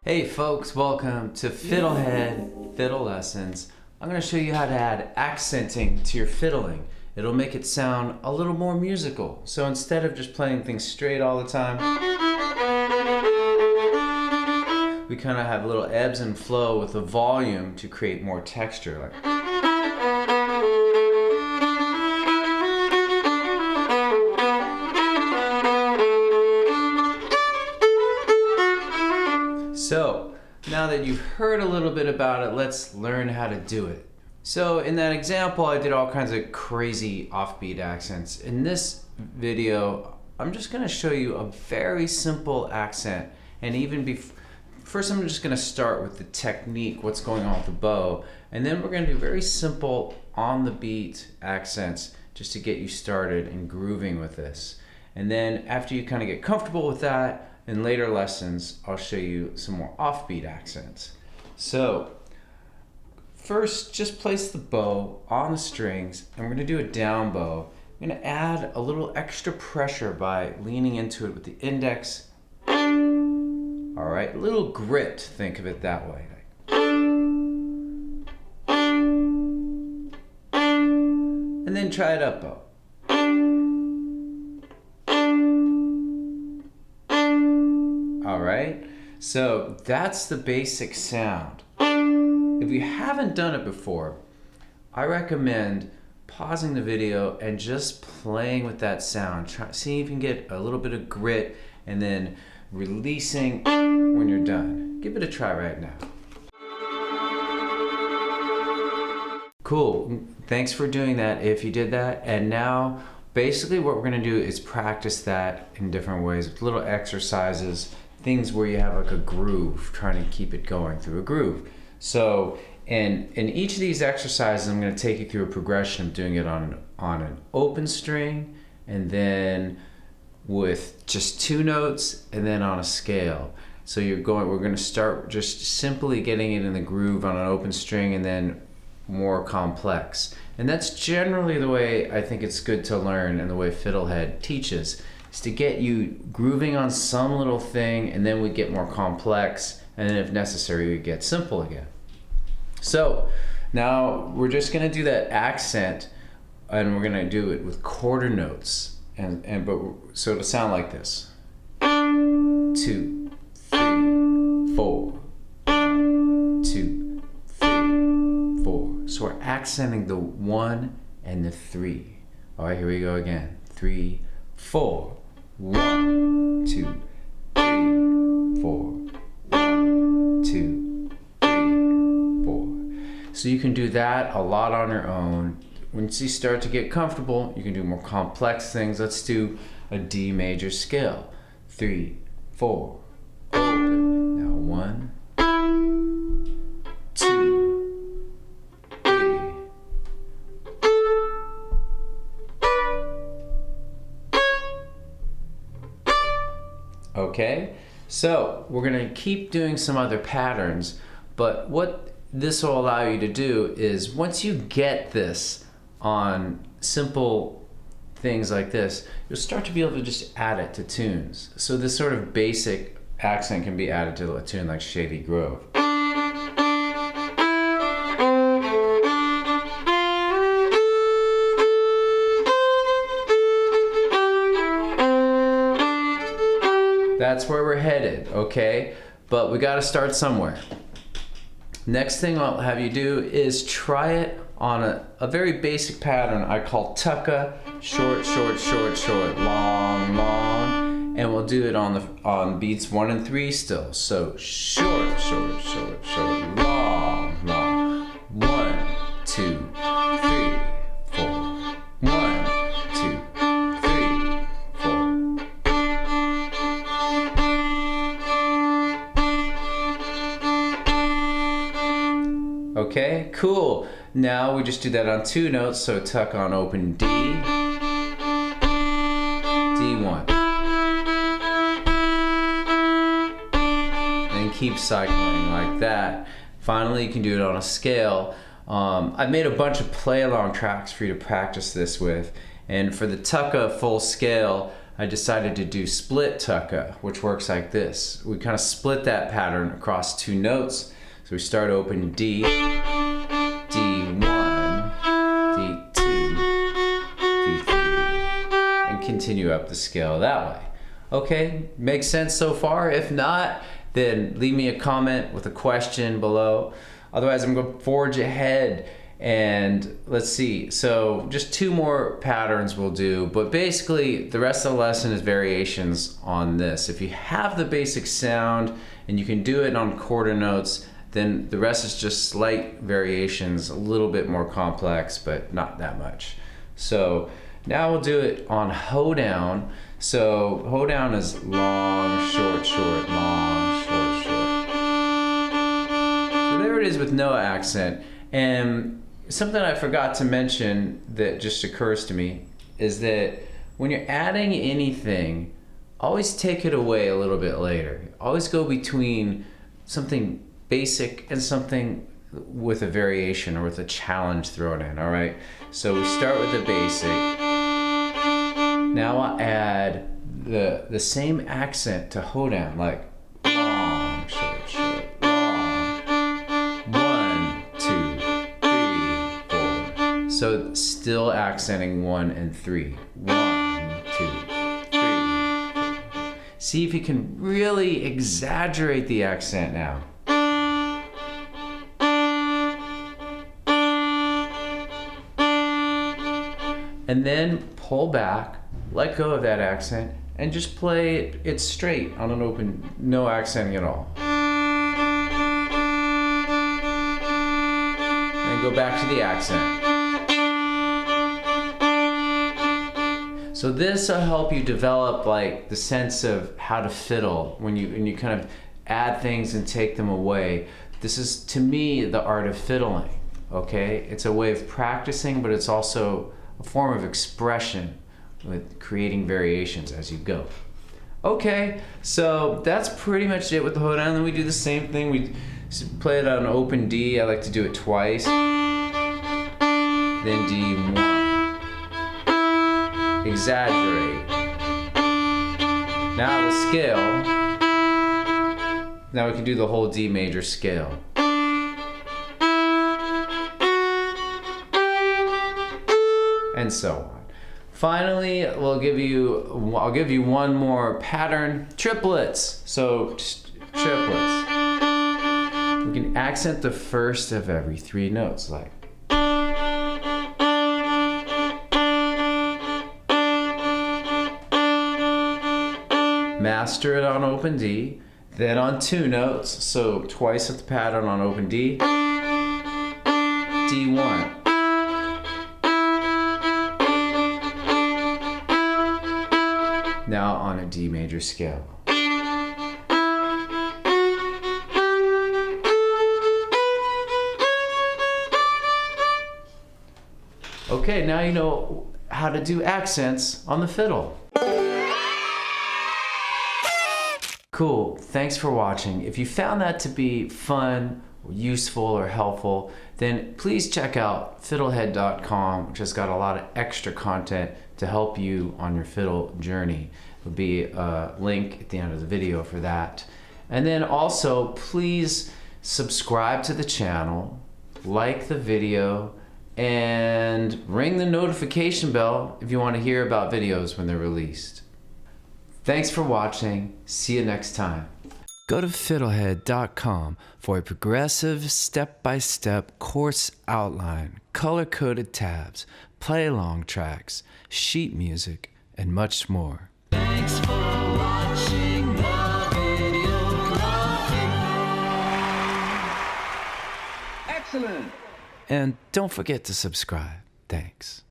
Hey folks, welcome to Fiddlehead Fiddle Lessons. I'm going to show you how to add accenting to your fiddling. It'll make it sound a little more musical. So instead of just playing things straight all the time, we kind of have little ebbs and flow with the volume to create more texture. So, now that you've heard a little bit about it, let's learn how to do it. So in that example, I did all kinds of crazy offbeat accents. In this video, I'm just going to show you a very simple accent. And first I'm just going to start with the technique, what's going on with the bow. And then we're going to do very simple on the beat accents just to get you started and grooving with this. And then after you kind of get comfortable with that, in later lessons, I'll show you some more offbeat accents. So, first, just place the bow on the strings, and we're going to do a down bow. I'm going to add a little extra pressure by leaning into it with the index. All right, a little grit, think of it that way. And then try it up bow. Alright, so that's the basic sound. If you haven't done it before, I recommend pausing the video and just playing with that sound. See if you can get a little bit of grit and then releasing when you're done. Give it a try right now. Cool, thanks for doing that if you did that. And now basically what we're going to do is practice that in different ways with little exercises. Things where you have like a groove, trying to keep it going through a groove. So in each of these exercises, I'm going to take you through a progression of doing it on an open string, and then with just two notes, and then on a scale. So we're going to start just simply getting it in the groove on an open string, and then more complex. And that's generally the way I think it's good to learn, and the way Fiddlehead teaches. Is to get you grooving on some little thing, and then we get more complex, and then if necessary we get simple again. So now we're just going to do that accent, and we're going to do it with quarter notes, so it'll sound like this: 2, 3, 4, 2, 3, 4. So we're accenting the 1 and the 3. All right, here we go again: 3, 4. 1, 2, 3, 4. 1, 2, 3, 4. So you can do that a lot on your own. Once you start to get comfortable, you can do more complex things. Let's do a D major scale. 3, 4. Open. Now 1, 2, 3. Okay, so we're going to keep doing some other patterns, but what this will allow you to do is once you get this on simple things like this, you'll start to be able to just add it to tunes. So this sort of basic accent can be added to a tune like Shady Grove. That's where we're headed, okay? But we got to start somewhere. Next thing I'll have you do is try it on a very basic pattern I call tucka, short, short, short, short, long, long, and we'll do it on beats 1 and 3 still. So short, short, short, short, long, long, 1, 2, 3, 4, 1, 2, 3, 4. Okay, cool. Now we just do that on 2 notes, so tuck on open D, D1. And keep cycling like that. Finally, you can do it on a scale. I've made a bunch of play-along tracks for you to practice this with. And for the tucka full scale, I decided to do split tucka, which works like this. We kind of split that pattern across 2 notes. So we start open D, D1, D2, D3, and continue up the scale that way. Okay, makes sense so far? If not, then leave me a comment with a question below. Otherwise, I'm going to forge ahead and let's see. So just 2 more patterns we'll do, but basically the rest of the lesson is variations on this. If you have the basic sound and you can do it on quarter notes, then the rest is just slight variations, a little bit more complex, but not that much. So now we'll do it on hoedown. So hoedown is long, short, short, long, short, short. So there it is with no accent. And something I forgot to mention that just occurs to me is that when you're adding anything, always take it away a little bit later. Always go between something basic and something with a variation or with a challenge thrown in, all right? So we start with the basic. Now I'll add the same accent to hoedown, like long, short, short, long. 1, 2, 3, 4. So still accenting 1 and 3. 1, 2, 3. See if you can really exaggerate the accent now. And then pull back, let go of that accent, and just play it straight on an open, no accenting at all. And go back to the accent. So this will help you develop like the sense of how to fiddle when you kind of add things and take them away. This is, to me, the art of fiddling, okay? It's a way of practicing, but it's also a form of expression with creating variations as you go. Okay, so that's pretty much it with the hoedown. Then we do the same thing. We play it on open D. I like to do it twice. Then D1. Exaggerate. Now the scale. Now we can do the whole D major scale. And so on. Finally, I'll give you one more pattern, triplets. So triplets. We can accent the first of every 3 notes, like. Master it on open D, then on 2 notes, so twice of the pattern on open D, D1. Now on a D major scale. Okay, now you know how to do accents on the fiddle. Cool, thanks for watching. If you found that to be fun, or useful, or helpful, then please check out fiddlehead.com, which has got a lot of extra content to help you on your fiddle journey. There'll be a link at the end of the video for that. And then also, please subscribe to the channel, like the video, and ring the notification bell if you want to hear about videos when they're released. Thanks for watching. See you next time. Go to fiddlehead.com for a progressive step-by-step course outline, color-coded tabs, play-along tracks, sheet music, and much more. Thanks for watching the video. Excellent! And don't forget to subscribe. Thanks.